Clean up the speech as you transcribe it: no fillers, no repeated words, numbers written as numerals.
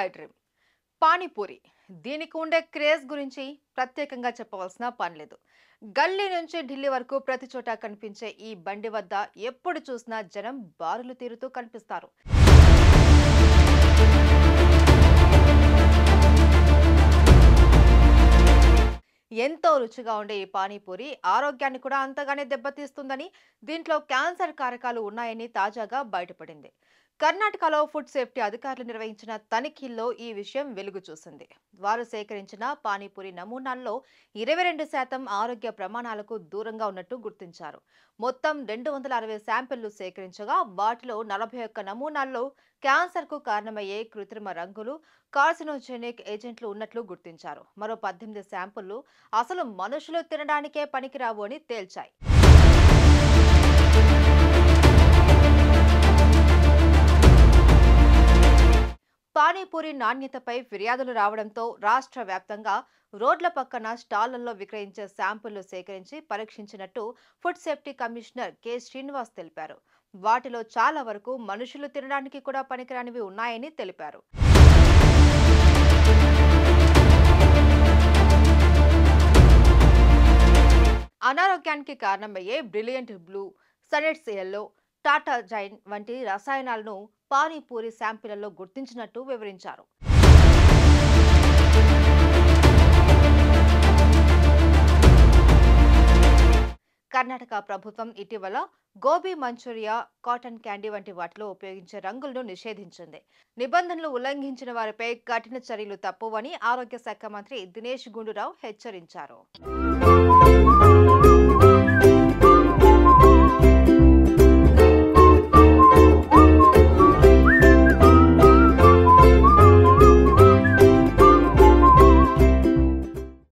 I dream panipuri. దీనికి ఉండే craze గురించి ప్రత్యేకంగా చెప్పవలసిన పని లేదు. గల్లీ నుంచి ఢిల్లీ వరకు ప్రతి చోట కనిపించే ఈ బండి వద్ద ఎప్పుడు చూసినా జనం బారులు తీరుతూ కనిపిస్తారు. ఎంతో రుచిగా ఉండే ఈ పానీపూరి ఆరోగ్యాన్ని కూడా అంతగానే దెబ్బతీస్తుందని, దీంట్లో క్యాన్సర్ కారకాలు ఉన్నాయని తాజాగా బయటపడింది. కర్ణాటకలో ఫుడ్ సేఫ్టీ అధికారులు నిర్వహించిన తనిఖీల్లో ఈ విషయం వెలుగు చూసింది. వారు సేకరించిన పానీపూరి నమూనాల్లో 22% ఆరోగ్య ప్రమాణాలకు దూరంగా ఉన్నట్టు గుర్తించారు. మొత్తం 260 శాంపిళ్లు సేకరించగా వాటిలో 41 నమూనాల్లో క్యాన్సర్కు కారణమయ్యే కృత్రిమ రంగులు, కార్సినోజెనిక్ ఏజెంట్లు ఉన్నట్లు గుర్తించారు. మరో 18 శాంపుళ్లు అసలు మనుషులు తినడానికే పనికిరావు అని తేల్చాయి. పానీపూరి నాణ్యతపై ఫిర్యాదులు రావడంతో రాష్ట్ర వ్యాప్తంగా రోడ్ల పక్కన స్టాళ్లలో విక్రయించే శాంపుళ్లు సేకరించి పరీక్షించినట్టు food safety commissioner K Srinivas తెలిపారు. వాటిలో చాలా వరకు మనుషులు తినడానికి కూడా పనికిరానివి ఉన్నాయని తెలిపారు. అనారోగ్యానికి కారణమయ్యే brilliant blue, sunset yellow, tartrazine వంటి రసాయనాలను పానీపూరి శాంపిళ్లలో గుర్తించినట్టు వివరించారు. కర్ణాటక ప్రభుత్వం ఇటీవల గోబీ మంచూరియా, కాటన్ క్యాండీ వంటి వాటిలో ఉపయోగించే రంగులను నిషేధించింది. నిబంధనలు ఉల్లంఘించిన వారిపై కఠిన చర్యలు తప్పవని ఆరోగ్య శాఖ మంత్రి దినేష్ గుండూరావు హెచ్చరించారు.